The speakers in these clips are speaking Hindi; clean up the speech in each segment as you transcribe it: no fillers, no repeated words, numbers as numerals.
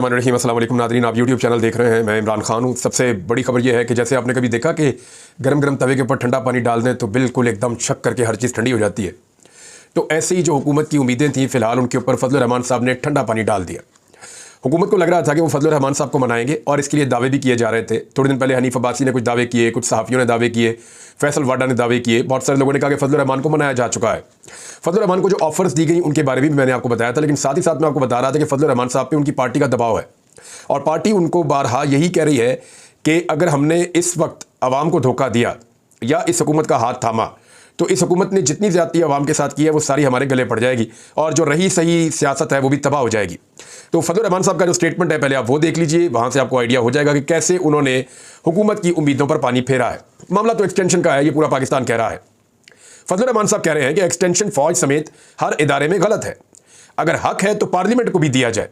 अस्सलाम वालेकुम नादरीन, आप यूट्यूब चैनल देख रहे हैं। मैं इमरान खान हूँ। सबसे बड़ी खबर यह है कि जैसे आपने कभी देखा कि गरम गरम तवे के ऊपर ठंडा पानी डाल दें तो बिल्कुल एकदम छक करके हर चीज़ ठंडी हो जाती है। तो ऐसे ही जो हुकूमत की उम्मीदें थीं, फ़िलहाल उनके ऊपर फजलुर रहमान साहब ने ठंडा पानी डाल दिया। हुकूमत को लग रहा था कि वो फजलुर रहमान साहब को मनाएंगे और इसके लिए दावे भी किए जा रहे थे। थोड़े दिन पहले हनीफ अब्बासी ने कुछ दावे किए, कुछ सहाफ़ियों ने दावे किए, फैसल वाडा ने दावे किए। बहुत सारे लोगों ने कहा कि फजलुर रहमान को मनाया जा चुका है। फजलुर रहमान को जो ऑफर्स दी गई उनके बारे में भी मैंने आपको बताया था, लेकिन साथ ही साथ मैं आपको बता रहा था कि फजलुर रहमान साहब पे उनकी पार्टी का दबाव है और पार्टी उनको बारहा यही कह रही है कि अगर हमने इस वक्त आवाम को धोखा दिया या इस हुकूमत का हाथ थामा तो इस हुकूमत ने जितनी ज़्यादती आवाम के साथ की है वो सारी हमारे गले पड़ जाएगी और जो रही सही सियासत है वो भी तबाह हो जाएगी। तो फजलुर रहमान साहब का जो स्टेटमेंट है पहले आप वो देख लीजिए, वहाँ से आपको आइडिया हो जाएगा कि कैसे उन्होंने हुकूमत की उम्मीदों पर पानी फेरा है। मामला तो एक्सटेंशन का है, ये पूरा पाकिस्तान कह रहा है। फजलुर रहमान साहब कह रहे हैं कि एक्सटेंशन फ़ौज समेत हर इदारे में गलत है। अगर हक है तो पार्लियामेंट को भी दिया जाए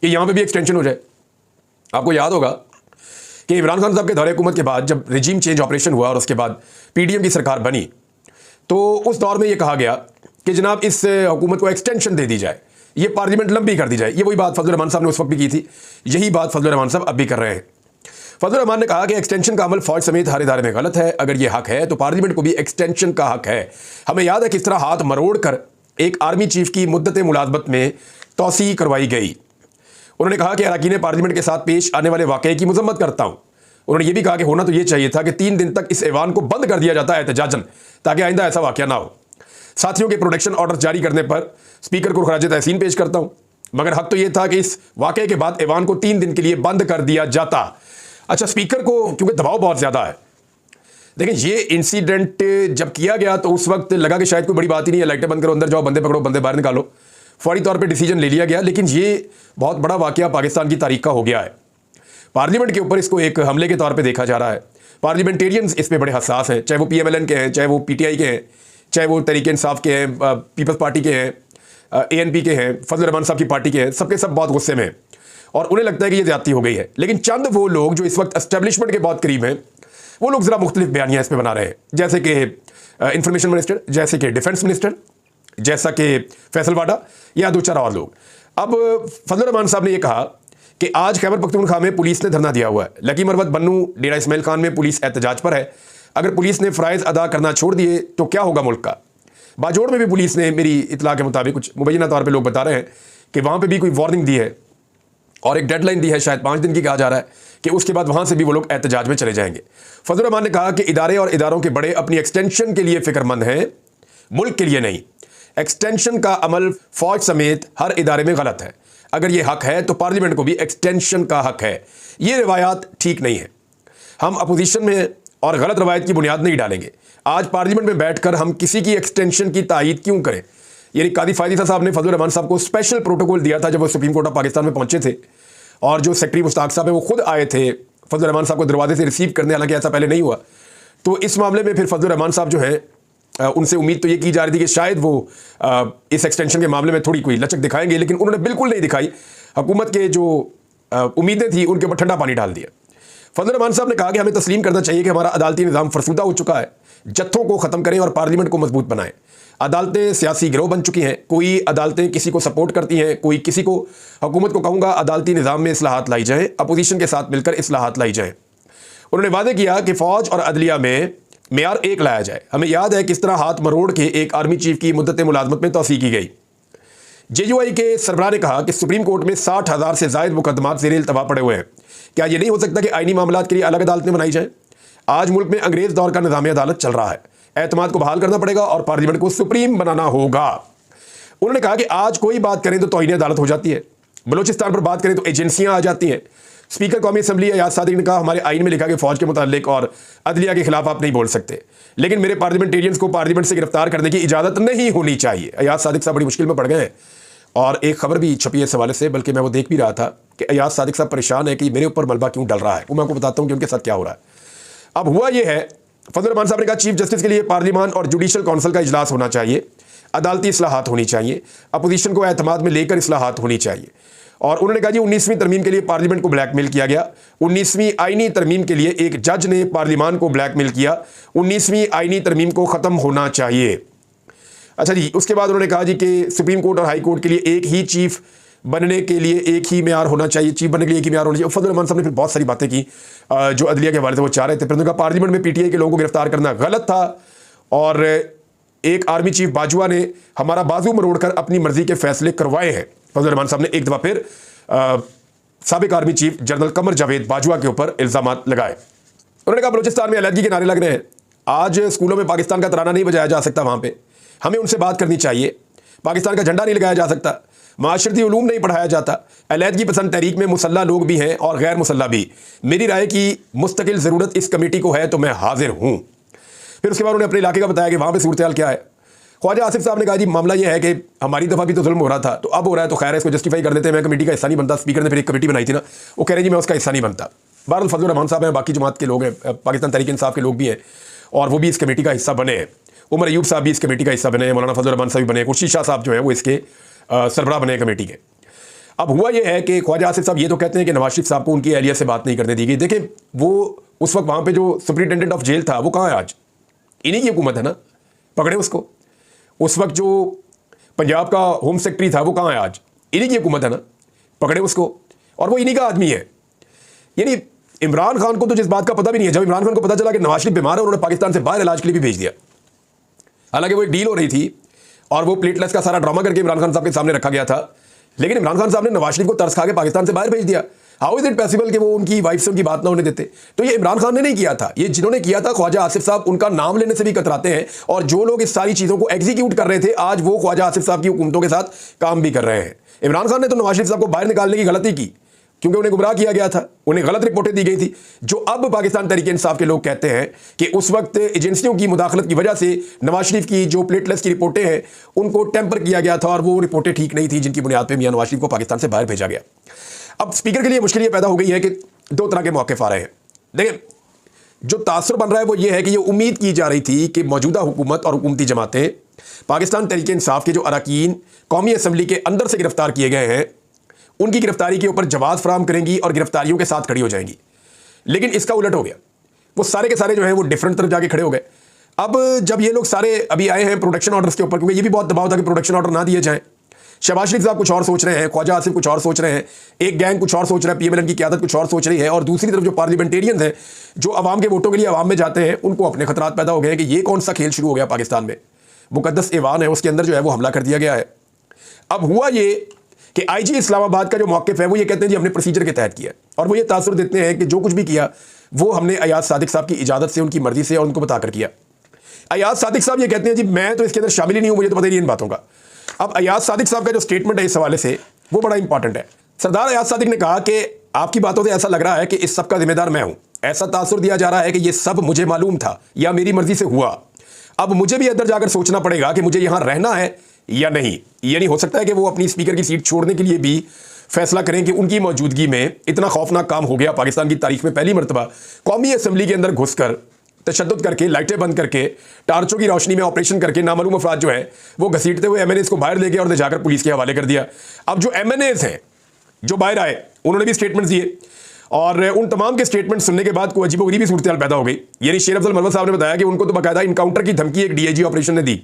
कि यहाँ पर भी एक्सटेंशन हो जाए। आपको याद होगा कि इमरान खान साहब के दौरे हुकूमत के बाद जब रिजीम चेंज ऑपरेशन हुआ और उसके बाद पीडीएम की सरकार बनी तो उस दौर में ये कहा गया कि जनाब इस हुकूमत को एक्सटेंशन दे दी जाए, ये पार्लियामेंट लंबी कर दी जाए। ये वही बात फजलुर रहमान साहब ने उस वक्त भी की थी, यही बात फजलुर रहमान साहब अब भी कर रहे हैं। फजलुर रहमान ने कहा कि एक्सटेंशन का अमल फ़ौज समेत हर इदारे में गलत है। अगर ये हक है तो पार्लियामेंट को भी एक्सटेंशन का हक है। हमें याद है किस तरह हाथ मरोड़ कर एक आर्मी चीफ की मुद्दत मुलाजमत में तोसी करवाई गई। उन्होंने कहा कि अरकान पार्लियामेंट के साथ पेश आने वाले वाक़े की मजम्मत करता हूँ। उन्होंने ये भी कहा कि होना तो ये चाहिए था कि 3 दिन तक इस ऐवान को बंद कर दिया जाता है एहतजाजन, ताकि आइंदा ऐसा वाक़या ना हो। साथियों के प्रोटेक्शन ऑर्डर जारी करने पर स्पीकर को खराज तहसीन पेश करता हूँ, मगर हक तो ये था कि इस वाक़े के बाद ऐवान को 3 दिन के लिए बंद कर दिया जाता। अच्छा, स्पीकर को क्योंकि दबाव बहुत ज़्यादा है। देखिए, ये इंसिडेंट जब किया गया तो उस वक्त लगा कि शायद कोई बड़ी बात ही नहीं है, लाइटें बंद करो, अंदर जाओ, बंदे पकड़ो, बंदे बाहर निकालो, फौरी तौर पर डिसीजन ले लिया गया। लेकिन ये बहुत बड़ा वाक़या पाकिस्तान की तारीख का हो गया है। पार्लियामेंट के ऊपर इसको एक हमले के तौर पे देखा जा रहा है। पार्लियामेंटेरियंस इस पे बड़े हसास हैं, चाहे वो पीएमएलएन के हैं, चाहे वो पीटीआई के हैं, चाहे वो तहरीक इंसाफ के हैं, पीपल्स पार्टी के हैं, एएनपी के हैं, फजलुर रहमान साहब की पार्टी के हैं। सबके सब बहुत गुस्से में हैं और उन्हें लगता है कि ये ज़्यादती हो गई है। लेकिन चंद वो लोग जो इस वक्त एस्टेब्लिशमेंट के बहुत करीब हैं वो लोग ज़रा मुख्तलिफ बयानियाँ इस पर बना रहे हैं, जैसे कि इंफॉर्मेशन मिनिस्टर, जैसे कि डिफेंस मिनिस्टर, जैसा कि फैसल वाडा या 2-4 और लोग। अब फजलुर रहमान साहब ने यह कहा कि आज खैबर पख्तूनख्वा में पुलिस ने धरना दिया हुआ है। लकी मरवत, बन्नू, डेरा इस्माइल खान में पुलिस एहतजाज पर है। अगर पुलिस ने फ़राइज़ अदा करना छोड़ दिए तो क्या होगा मुल्क का। बाजोड़ में भी पुलिस ने, मेरी इतला के मुताबिक, कुछ मुबैना तौर पे लोग बता रहे हैं कि वहाँ पे भी कोई वार्निंग दी है और एक डेडलाइन दी है, शायद 5 दिन की कहा जा रहा है कि उसके बाद वहाँ से भी वो लोग एहतजाज में चले जाएंगे। फजलुर रहमान ने कहा कि इदारे और इदारों के बड़े अपनी एक्सटेंशन के लिए फ़िक्रमंद हैं, मुल्क के लिए नहीं। एक्सटेंशन का अमल फ़ौज समेत हर इदारे में गलत है। अगर ये हक है तो पार्लियामेंट को भी एक्सटेंशन का हक है। ये रिवायात ठीक नहीं है। हम अपोजिशन में और गलत रवायत की बुनियाद नहीं डालेंगे। आज पार्लियामेंट में बैठकर हम किसी की एक्सटेंशन की तायीद क्यों करें। यानी कादी फायदा साहब ने फजलुर रहमान साहब को स्पेशल प्रोटोकॉल दिया था जब वो सुप्रीम कोर्ट ऑफ पाकिस्तान में पहुंचे थे और जो सेक्रेटरी मुश्ताक साहब है वो खुद आए थे फजलुर रहमान साहब को दरवाजे से रिसीव करने, हालांकि ऐसा पहले नहीं हुआ। तो इस मामले में फिर फजलुर रहमान साहब जो है उनसे उम्मीद तो ये की जा रही थी कि शायद वो इस एक्सटेंशन के मामले में थोड़ी कोई लचक दिखाएंगे, लेकिन उन्होंने बिल्कुल नहीं दिखाई। हुकूमत के जो उम्मीदें थी उनके ऊपर ठंडा पानी डाल दिया। फजलुर रहमान साहब ने कहा कि हमें तस्लीम करना चाहिए कि हमारा अदालती निज़ाम फरसुदा हो चुका है। जत्थों को ख़त्म करें और पार्लियामेंट को मजबूत बनाएं। अदालतें सियासी गिरोह बन चुकी हैं, कोई अदालतें किसी को सपोर्ट करती हैं, कोई किसी को। हुकूमत को कहूँगा अदालती निज़ाम में इस्लाहात लाई जाएँ, अपोजिशन के साथ मिलकर इस्लाहात लाई जाएँ। उन्होंने वादे किया कि फ़ौज और अदलिया में मेयार एक लाया जाए। हमें याद है किस तरह हाथ मरोड़ के एक आर्मी चीफ की मुद्दत मुलाजमत में तोसी की गई। जेयूआई के सरबराह ने कहा कि सुप्रीम कोर्ट में 60,000 से ज़ायद मुकदमात ज़ेर इल्तवा पड़े हुए हैं। क्या ये नहीं हो सकता कि आईनी मामलात के लिए अलग अदालतें बनाई जाएं। आज मुल्क में अंग्रेज़ दौर का निज़ाम अदालत चल रहा है। एतमाद को बहाल करना पड़ेगा और पार्लियामेंट को सुप्रीम बनाना होगा। उन्होंने कहा कि आज कोई बात करें तो तौहीन अदालत हो जाती है, बलोचिस्तान पर बात करें तो एजेंसियाँ आ जाती हैं। स्पीकर कौमी असम्बली अयाज सादिक ने कहा हमारे आइन में लिखा कि फ़ौज के मुतालिक और अदलिया के खिलाफ आप नहीं बोल सकते, लेकिन मेरे पार्लियामेंटेरियंस को पार्लियामेंट से गिरफ्तार करने की इजाज़त नहीं होनी चाहिए। अयाज सादिक साहब बड़ी मुश्किल में पड़ गए हैं और एक खबर भी छपी है इस हवाले से, बल्कि मैं वो देख भी रहा था कि अयाज सादिक साहब परेशान है कि मेरे ऊपर मलबा क्यों डल रहा है। वो मैं आपको बताता हूँ कि उनके साथ क्या हो रहा है। अब हुआ ये है, फजलुर रहमान साहब ने कहा चीफ जस्टिस के लिए पार्लियामान और जुडिशल काउंसिल का इजलास होना चाहिए, अदालती इस्लाहात होनी चाहिए, अपोजिशन को एतमाद में लेकर इस्लाहात होनी चाहिए। और उन्होंने कहा जी 19वीं तरमीम के लिए पार्लियामेंट को ब्लैकमेल किया गया। 19वीं आईनी तरमीम के लिए एक जज ने पार्लियामान को ब्लैकमेल किया। 19वीं आईनी तरमीम को ख़त्म होना चाहिए। अच्छा जी, उसके बाद उन्होंने कहा जी कि सुप्रीम कोर्ट और हाई कोर्ट के लिए एक ही चीफ बनने के लिए एक ही मेयार होना चाहिए, चीफ बनने के लिए एक ही मेयार होना चाहिए। फजल रहमान साहब ने फिर बहुत सारी बातें की जो अदलिया के हवाले से वो चाह रहे थे। फिर उन्होंने कहा पार्लियामेंट में पीटीआई के लोगों को गिरफ्तार करना गलत था और एक आर्मी चीफ बाजवा ने हमारा बाजू मरोड़कर अपनी मर्जी के फैसले करवाए हैं। फजल रहमान साहब ने एक दफ़ा फिर साबिक army chief general Qamar Javed Bajwa के ऊपर इल्ज़ाम लगाए। उन्होंने कहा बलूचिस्तान में अलहदगी के नारे लग रहे हैं, आज स्कूलों में पाकिस्तान का तराना नहीं बजाया जा सकता, वहाँ पे हमें उनसे बात करनी चाहिए। पाकिस्तान का झंडा नहीं लगाया जा सकता, माशरती उलूम नहीं पढ़ाया जाता, अलहदगी पसंद तहरीक में मुसल्ला लोग भी हैं और गैर मुसल्ला भी। मेरी राय की मुस्तकिल ज़रूरत इस कमेटी को है तो मैं हाजिर हूँ। फिर उसके बाद उन्होंने अपने इलाके का बताया कि वहाँ पर सूरत हाल क्या है। ख्वाजा आसिफ साहब ने कहा जी मामला यह है कि हमारी दफ़ा भी तो जुल्म हो रहा था, तो अब हो रहा है तो खैर इसको जस्टिफाई कर देते हैं, मैं कमेटी का हिस्सा नहीं बनता। स्पीकर ने फिर एक कमेटी बनाई थी ना, वो कह रहे जी मैं उसका हिस्सा नहीं बनता। बहरहाल फजल रहमान साहब हैं, बाकी जमात के लोग हैं, पाकिस्तान तहरीक इंसाफ के लोग भी हैं और वो भी इस कमेटी का हिस्सा बने हैं। उमर अयूब साहब भी इस कमेटी का हिस्सा बने हैं, मौलाना फजल रहमान साहब भी बने हैं, खुर्शीद शाह साहब जो है वो इसके सरबराह बने कमेटी के। अब हुआ ये है कि ख्वाजा आसिफ साहब ये तो कहते हैं कि नवाज शरीफ साहब को उनकी अहलिया से बात नहीं करने दी गई। देखें वो उस वक्त वहाँ पे जो सुपरिटेंडेंट ऑफ जेल था वो कहाँ है आज? इन्हीं की हुकूमत है ना, पकड़े उसको। उस वक्त जो पंजाब का होम सेक्रेटरी था वो कहाँ है आज? इन्हीं की हुकूमत है ना, पकड़े उसको, और वो इन्हीं का आदमी है। यानी इमरान खान को तो जिस बात का पता भी नहीं है, जब इमरान खान को पता चला कि नवाज शरीफ बीमार है उन्होंने पाकिस्तान से बाहर इलाज के लिए भी भेज दिया। हालांकि वो एक डील हो रही थी और वो प्लेटलेस का सारा ड्रामा करके इमरान खान साहब के सामने रखा गया था, लेकिन इमरान खान साहब ने नवाज शरीफ को तरस खा के पाकिस्तान से बाहर भेज दिया। हाउ इज इट पॉसिबल कि वो उनकी वाइफ से उनकी बात ना होने देते? तो ये इमरान खान ने नहीं किया था, ये जिन्होंने किया था ख्वाजा आसिफ साहब, उनका नाम लेने से भी कतराते हैं। और जो लोग इस सारी चीज़ों को एग्जीक्यूट कर रहे थे आज वो ख्वाजा आसिफ साहब की हुकूमतों के साथ काम भी कर रहे हैं। इमरान खान ने तो नवाज शरीफ साहब को बाहर निकालने की गलती की क्योंकि उन्हें गुमराह किया गया था, उन्हें गलत रिपोर्टें दी गई थी, जो अब पाकिस्तान तहरीक इंसाफ के लोग कहते हैं कि उस वक्त एजेंसियों की मुदाखलत की वजह से नवाज शरीफ की जो प्लेटलेस की रिपोर्टें हैं उनको टेम्पर किया गया था और वो रिपोर्टें ठीक नहीं थी, जिनकी बुनियाद पर मियां नवाज शरीफ को पाकिस्तान से बाहर भेजा गया। अब स्पीकर के लिए मुश्किल ये पैदा हो गई है कि दो तरह के मौक़िफ़ आ रहे हैं। देखिए जो तासुर बन रहा है वो ये है कि ये उम्मीद की जा रही थी कि मौजूदा हुकूमत और हुकूमती जमातें पाकिस्तान तहरीक इंसाफ के जो अरकान कौमी असम्बली के अंदर से गिरफ्तार किए गए हैं उनकी गिरफ्तारी के ऊपर जवाब फराहम करेंगी और गिरफ्तारियों के साथ खड़ी हो जाएंगी। लेकिन इसका उलट हो गया, वो सारे के सारे जो है वो डिफरेंट तरफ जाके खड़े हो गए। अब जब ये लोग सारे अभी आए हैं प्रोटेक्शन ऑर्डर्स के ऊपर, क्योंकि ये भी बहुत दबाव था कि प्रोटेक्शन ऑर्डर ना दिए जाएं। शहबाज शरीफ साहब कुछ और सोच रहे हैं, ख्वाजा आसिफ कुछ और सोच रहे हैं, एक गैंग कुछ और सोच रहा है, पीएमएलएन की क़यादत कुछ और सोच रही है, और दूसरी तरफ जो पार्लियामेंटेरियंस हैं जो अवाम के वोटों के लिए अवाम में जाते हैं उनको अपने खतरात पैदा हो गए हैं कि ये कौन सा खेल शुरू हो गया पाकिस्तान में। मुकद्दस ईवान है उसके अंदर जो है वो हमला कर दिया गया है। अब हुआ ये कि आईजी इस्लामाबाद का जो मौक़िफ़ है वो ये कहते हैं जी हमने प्रोसीजर के तहत किया, और वो ये तासुर देते हैं कि जो कुछ भी किया वो हमने अयाज सादिक साहब की इजाज़त से, उनकी मर्जी से और उनको बताकर किया। अयाज सादिक साहब ये कहते हैं जी मैं तो इसके अंदर शामिल ही नहीं हूँ, मुझे तो पता ही नहीं इन बातों का। अब अयाज सादिक साहब का जो स्टेटमेंट है इस हवाले से वो बड़ा इंपॉर्टेंट है। सरदार अयाज सादिक ने कहा कि आपकी बातों से ऐसा लग रहा है कि इस सब का जिम्मेदार मैं हूँ, ऐसा तासुर दिया जा रहा है कि ये सब मुझे मालूम था या मेरी मर्जी से हुआ। अब मुझे भी अंदर जाकर सोचना पड़ेगा कि मुझे यहाँ रहना है या नहीं। यानी हो सकता है कि वो अपनी स्पीकर की सीट छोड़ने के लिए भी फैसला करें कि उनकी मौजूदगी में इतना खौफनाक काम हो गया पाकिस्तान की तारीख में पहली मरतबा कौमी असम्बली के अंदर घुसकर तशद्दुद करके, लाइटें बंद करके, टार्चों की रोशनी में ऑपरेशन करके नामालूम अफराद जो है वो घसीटते हुए एमएनएस को बाहर ले गए और ले जाकर पुलिस के हवाले कर दिया। अब जो एमएनएस हैं जो बाहर आए उन्होंने भी स्टेटमेंट दिए और उन तमाम के स्टेटमेंट सुनने के बाद कोई अजीबोगरीबी सूरत हाल पैदा हो गई। यानी शेर अफजल मलवत साहब ने बताया कि उनको तो बाकायदा इनकाउंटर की धमकी एक डीआईजी ऑपरेशन ने दी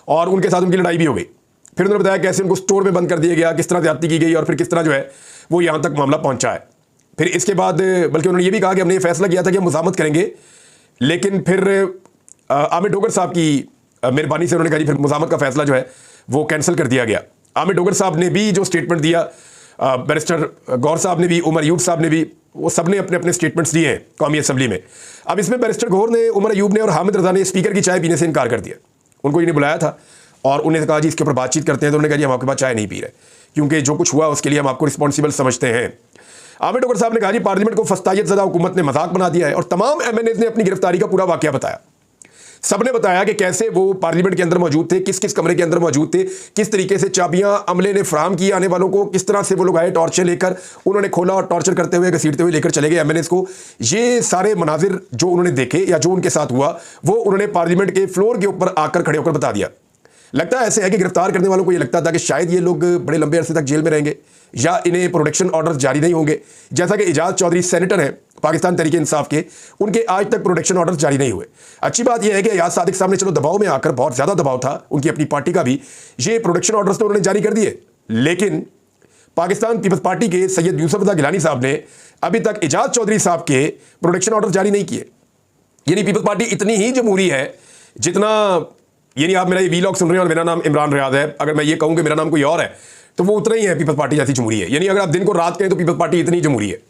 और उनके साथ उनकी लड़ाई भी हो गई। फिर उन्होंने बताया कैसे उनको स्टोर में बंद कर दिया गया, किस तरह ज्यादती की गई और फिर किस तरह जो है वो यहाँ तक मामला पहुंचा है। फिर इसके बाद बल्कि उन्होंने ये भी कहा कि हमने ये फैसला किया था कि हम मुज़ामत करेंगे, लेकिन फिर आमिर डोगर साहब की मेहरबानी से उन्होंने कहा जी फिर मुज़ामत का फैसला जो है वो कैंसिल कर दिया गया। आमिर डोगर साहब ने भी जो स्टेटमेंट दिया, बैरिस्टर गौर साहब ने भी, उमर अयूब साहब ने भी, वो सब ने अपने अपने स्टेटमेंट्स दिए हैं कौमी असम्बली में। अब इसमें बैरिस्टर गौर ने, उमर अयूब ने और हामिद रजा ने स्पीकर की चाय पीने से इनकार कर दिया। उनको इन्हें बुलाया था और उन्हें कहा जी इसके ऊपर बातचीत करते हैं, तो उन्होंने कहा जी हम आपके पास चाय नहीं पी रहे क्योंकि जो कुछ हुआ उसके लिए हम आपको रिस्पॉन्सिबल समझते हैं। आमिर डोगर साहब ने कहा जी पार्लियामेंट को फस्तायत ज़दा हुकूमत ने मजाक बना दिया है, और तमाम एमएनएस ने अपनी गिरफ्तारी का पूरा वाकया बताया। सब ने बताया कि कैसे वो पार्लियामेंट के अंदर मौजूद थे, किस किस कमरे के अंदर मौजूद थे, किस तरीके से चाबियां अमले ने फ्राहम की आने वालों को, किस तरह से वो लोग आए टॉर्चर लेकर, उन्होंने खोला और टॉर्चर करते हुए घसीटते हुए लेकर चले गए एमएनएस को। ये सारे मनाजिर जो उन्होंने देखे या जो उनके साथ हुआ वो उन्होंने पार्लियामेंट के फ्लोर के ऊपर आकर खड़े होकर बता दिया। लगता है ऐसे है कि गिरफ्तार करने वालों को ये लगता था कि शायद ये लोग बड़े लंबे अरसे तक जेल में रहेंगे या इन्हें प्रोटेक्शन ऑर्डर जारी नहीं होंगे। जैसा कि एजाज चौधरी सेनेटर हैं पाकिस्तान तहरीक इंसाफ के, उनके आज तक प्रोटेक्शन ऑर्डर जारी नहीं हुए। अच्छी बात यह है कि अयाज सादिक साहब ने चलो दबाव में आकर, बहुत ज़्यादा दबाव था उनकी अपनी पार्टी का भी, ये प्रोटेक्शन ऑर्डर्स तो उन्होंने जारी कर दिए, लेकिन पाकिस्तान पीपल्स पार्टी के सैयद यूसुफ रज़ा गिलानी साहब ने अभी तक एजाज चौधरी साहब के प्रोटेक्शन ऑर्डर जारी नहीं किए। यानी पीपल्स पार्टी इतनी ही जमहूरी है जितना, यानी आप मेरा ये वीलॉग सुन रहे हैं और मेरा नाम इमरान रियाद है, अगर मैं ये कहूँ कि मेरा नाम कोई और है तो वो उतना ही है पीपल्स पार्टी जैसी जमहूरी है। यानी अगर आप दिन को रात कहें तो पीपल्स पार्टी इतनी जमहूरी है।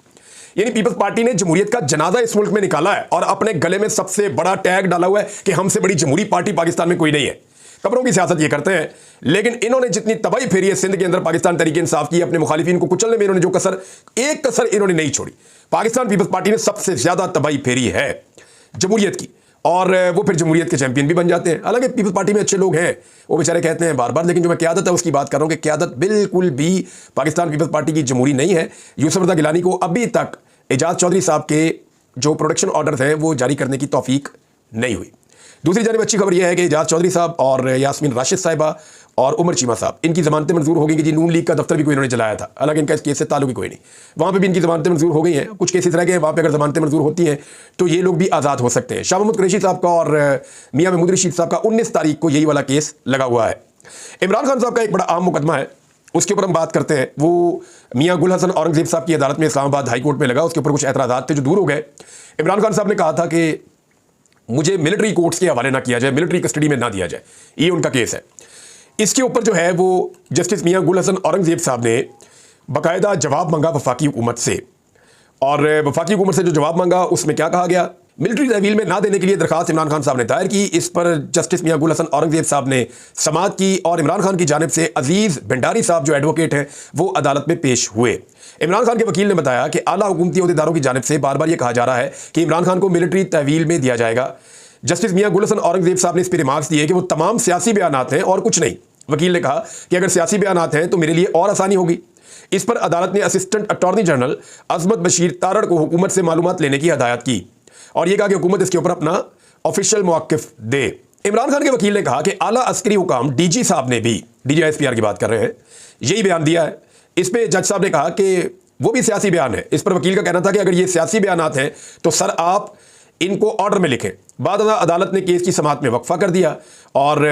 यानी पीपल्स पार्टी ने जमहूरियत का जनाजा इस मुल्क में निकाला है और अपने गले में सबसे बड़ा टैग डाला हुआ है कि हमसे बड़ी जमहूरी पार्टी पाकिस्तान में कोई नहीं है। खबरों की सियासत ये करते हैं, लेकिन इन्होंने जितनी तबाही फेरी है सिंध के अंदर पाकिस्तान तहरीक इंसाफ की, अपने मुखालिफिन को कुचलने में इन्होंने जो कसर, एक कसर इन्होंने नहीं छोड़ी। पाकिस्तान पीपल्स पार्टी ने सबसे ज्यादा तबाही फेरी है जमहूरियत की, और वो फिर जमहूरियत के चैंपियन भी बन जाते हैं। हालांकि पीपल्स पार्टी में अच्छे लोग हैं, वो बेचारे कहते हैं बार बार, लेकिन जो मैं क़यादत है उसकी बात कर रहा हूं कि क़यादत बिल्कुल भी पाकिस्तान पीपल्स पार्टी की जमहूरी नहीं है। यूसुफ रज़ा गिलानी को अभी तक एजाज चौधरी साहब के जो प्रोटेक्शन ऑर्डर हैं वो जारी करने की तौफीक नहीं हुई। दूसरी जानिब अच्छी खबर यह है कि एजाज चौधरी साहब और यास्मीन राशिद साहिबा और उमर चीमा साहब, इनकी ज़मानतें मंजूर हो गई कि जी नून लीग का दफ्तर भी कोई इन्होंने चलाया था, हालांकि इनका इस केस से ताल्लुक ही कोई नहीं। वहाँ पे भी इनकी ज़मानतें मंजूर हो गई हैं, कुछ केसेस रह गए हैं, वहाँ पे अगर ज़मानतें मंजूर होती हैं तो ये लोग भी आज़ाद हो सकते हैं। शाह महमूद कुरैशी साहब का और मियाँ महमूद रशीद साहब का 19 तारीख को यही वाला केस लगा हुआ है। इमरान खान साहब का एक बड़ा आम मुकदमा है, उसके ऊपर हम बात करते हैं। वो मियाँ गुल हसन औरंगजेब साहब की अदालत में इस्लामाबाद हाई कोर्ट में लगा, उसके ऊपर कुछ एतराज़ात थे जो दूर हो गए। इमरान खान साहब ने कहा था कि मुझे मिलिट्री कोर्ट्स के हवाले ना किया जाए, मिलिट्री कस्टडी में ना दिया जाए, ये उनका केस है। इसके ऊपर जो है वो जस्टिस मियाँ गुल हसन औरंगजेब साहब ने बाकायदा जवाब मांगा वफाकी हुकूमत से, और वफाकी हुकूमत से जो जवाब मांगा उसमें क्या कहा गया, मिलिट्री तहवील में ना देने के लिए दरखास्त इमरान खान साहब ने दायर की। इस पर जस्टिस मियाँ गुल हसन औरंगजेब साहब ने समाअत की और इमरान खान की जानिब से अजीज़ भंडारी साहब जो एडवोकेट हैं वो अदालत में पेश हुए। इमरान खान के वकील ने बताया कि आला हुकूमती अहदेदारों की जानिब से बार बार ये कहा जा रहा है कि इमरान खान को मिलिट्री तहवील में दिया जाएगा। जस्टिस मियाँ गुल हसन औरंगजेब साहब ने इस पर रिमार्क्स दिए कि वो तमाम सियासी बयानात हैं और कुछ नहीं। वकील ने कहा कि अगर सियासी बयानात हैं तो मेरे लिए और आसानी होगी। इस पर अदालत ने असिस्टेंट अटॉर्नी जनरल अजमत बशीर तारड़ को हुकूमत से मालूमात लेने की हदायत की और यह कहा कि हुकूमत इसके ऊपर अपना ऑफिशियल मौक़िफ़ दे। इमरान खान के वकील ने कहा कि आला अस्करी हुकाम डीजी साहब ने भी, DGISPR की बात कर रहे हैं, यही बयान दिया है। इस पर जज साहब ने कहा कि वो भी सियासी बयान है। इस पर वकील का कहना था कि अगर ये सियासी बयानात हैं तो सर आप इनको ऑर्डर में लिखें। बाद अदालत ने केस की समाअत में वक्फा कर दिया और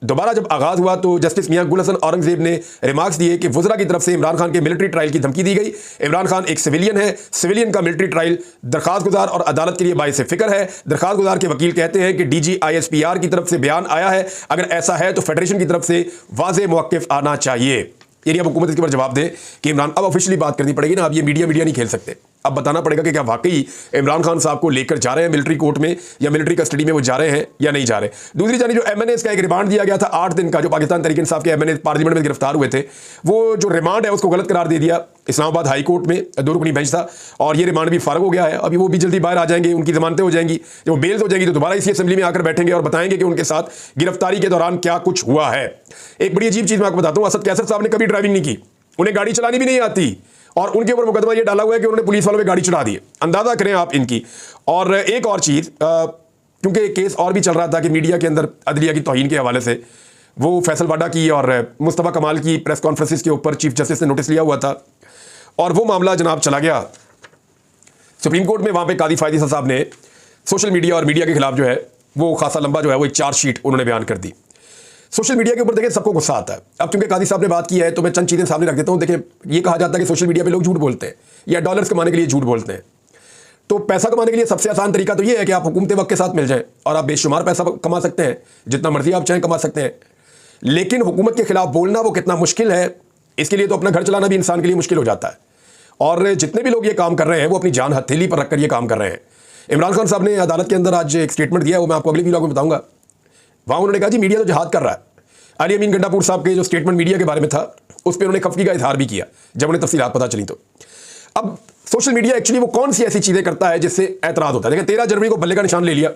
दोबारा जब आगाज़ हुआ तो जस्टिस मियाँ गुल हसन औरंगजेब ने रिमार्क्स दिए कि वज़रा की तरफ से इमरान खान के मिलिट्री ट्रायल की धमकी दी गई। इमरान खान एक सिविलियन है, सिविलियन का मिलिट्री ट्रायल दरखास्त गुजार और अदालत के लिए बाइस फ़िक्र है। दरखास्त गुजार के वकील कहते हैं कि DGISPR की तरफ से बयान आया है, अगर ऐसा है तो फेडरेशन की तरफ से वाज़ेह मौक़िफ़ आना चाहिए। यानी अब हुकूमत इसके ऊपर जवाब दे कि इमरान, अब ऑफिशियली बात करनी पड़ेगी ना, अब ये मीडिया नहीं खेल सकते। अब बताना पड़ेगा कि क्या वाकई इमरान खान साहब को लेकर जा रहे हैं मिलिट्री कोर्ट में या मिलिट्री कस्टडी में वो जा रहे हैं या नहीं जा रहे। दूसरी जानी जो MNAs का एक रिमांड दिया गया था 8 दिन का, जो पाकिस्तान तहरीक इंसाफ के MNAs पार्लियामेंट में गिरफ्तार हुए थे, वो जो रिमांड है उसको गलत करार दे दिया इस्लामाबाद हाई कोर्ट में, 2 रुकनी बेंच था, और ये रिमांड भी फारग हो गया है। अभी वो भी जल्दी बाहर आ जाएंगे, उनकी जमानतें हो जाएंगी। जब वो बेल्स हो जाएंगी तो दोबारा इसी असेंबली में आकर बैठेंगे और बताएंगे कि उनके साथ गिरफ्तारी के दौरान क्या कुछ हुआ है। एक बड़ी अजीब चीज़ मैं आपको बताता हूँ, असद कैसर साहब ने कभी ड्राइविंग नहीं की, उन्हें गाड़ी चलानी भी नहीं आती, और उनके ऊपर मुकदमा ये डाला हुआ है कि उन्होंने पुलिस वालों पे गाड़ी चढ़ा दी। अंदाजा करें आप इनकी। और एक और चीज़, क्योंकि केस और भी चल रहा था कि मीडिया के अंदर अदलिया की तौहीन के हवाले से वो फैसल वाडा की और मुस्तफ़ा कमाल की प्रेस कॉन्फ्रेंसिस के ऊपर चीफ जस्टिस ने नोटिस लिया हुआ था, और वो मामला जनाब चला गया सुप्रीम कोर्ट में। वहाँ पर कादी फायदी साहब ने सोशल मीडिया और मीडिया के खिलाफ जो है वो खासा लंबा जो है वो एक चार्जशीट उन्होंने बयान कर दी। सोशल मीडिया के ऊपर देखिए सबको गुस्सा आता है। अब क्योंकि कादी साहब ने बात की है तो मैं चंद चीज़ें सामने रख देता हूँ। देखिए, ये कहा जाता है कि सोशल मीडिया पे लोग झूठ बोलते हैं या डॉलर्स कमाने के लिए झूठ बोलते हैं। तो पैसा कमाने के लिए सबसे आसान तरीका तो ये है कि आप हुकूमत वक्त के साथ मिल जाएं और आप बेशुमार पैसा कमा सकते हैं, जितना मर्जी आप चाहें कमा सकते हैं। लेकिन हुकूमत के खिलाफ बोलना वो कितना मुश्किल है, इसके लिए तो अपना घर चलाना भी इंसान के लिए मुश्किल हो जाता है। और जितने भी लोग ये काम कर रहे हैं वो अपनी जान हथेली पर रखकर ये काम कर रहे हैं। इमरान खान साहब ने अदालत के अंदर आज एक स्टेटमेंट दिया है, वो मैं आपको अगले वीडियो में बताऊंगा। वहाँ उन्होंने कहा जी मीडिया तो जहाद कर रहा है। अली अमीन गंडापुर साहब के जो स्टेटमेंट मीडिया के बारे में था उस पर उन्होंने खफगी का इजहार भी किया जब उन्हें तफसीलात पता चली। तो अब सोशल मीडिया एक्चुअली वो कौन सी ऐसी चीज़ें करता है जिससे एतराज़ होता है। देखिए, 13 जनवरी को बल्ले का निशान ले लिया,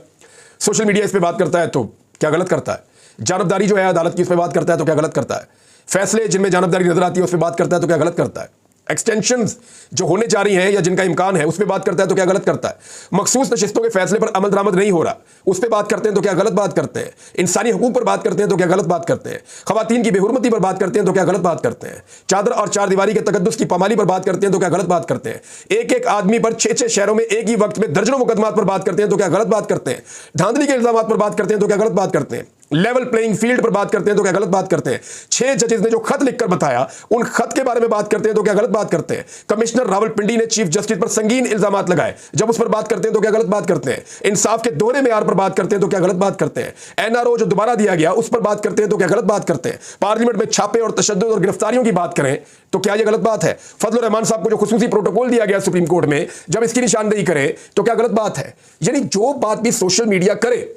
सोशल मीडिया इस पर बात करता है तो क्या गलत करता है। जानबदारी जो है अदालत की, उस पर बात करता है तो क्या गलत करता है। फैसले जिनमें जानबदारी नजर आती है उस पर बात करता है तो क्या गलत करता है। एक्सटेंशंस जो होने जा रही हैं या जिनका इम्कान है उस पर बात करता है तो क्या गलत करता है। मखसूस नशिस्तों के फैसले पर अमल दरामद नहीं हो रहा, उस पर बात करते हैं तो क्या गलत बात करते हैं। इंसानी हकूक पर बात करते हैं तो क्या गलत बात करते हैं। खवातीन की बेहुरमती पर बात करते हैं तो क्या गलत बात करते हैं। चादर और चार दीवारी के तकद्दुस की पामाली पर बात करते हैं तो क्या गलत बात करते हैं। एक एक आदमी पर 6-6 शहरों में एक ही वक्त में दर्जनों मुकदमात पर बात करते हैं तो क्या गलत बात करते हैं। धांधली के इल्जामात पर बात करते हैं तो क्या गलत बात करते हैं। लेवल प्लेइंग फील्ड पर बात करते हैं तो क्या गलत बात करते हैं? 6 जजेस ने जो खत लिखकर बताया, उन खत के बारे में बात करते हैं तो क्या गलत बात करते हैं? कमिश्नर रावलपिंडी ने चीफ जस्टिस पर संगीन इल्जामात लगाए, जब उस पर बात करते हैं तो क्या गलत बात करते हैं? इंसाफ के दोहरे मेयार पर बात करते हैं तो क्या गलत बात करते हैं? एनआरओ जो दोबारा दिया गया उस पर बात करते हैं तो क्या गलत बात करते हैं? पार्लियामेंट में छापे और तशद्दुद और गिरफ्तारियों की बात करें तो क्या यह गलत बात है? फजलुर रहमान साहब को जो खुसूसी प्रोटोकॉल दिया गया सुप्रीम कोर्ट में, जब इसकी निशानदेही करें तो क्या गलत बात है? यानी जो बात भी सोशल मीडिया करे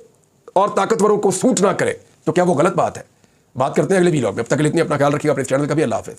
और ताकतवरों को सूट ना करे तो क्या वो गलत बात है? बात करते हैं अगले वीडियो में। अब तक के लिए इतनी, अपना ख्याल रखिएगा, अपने चैनल का भी। अल्लाह हाफिज़।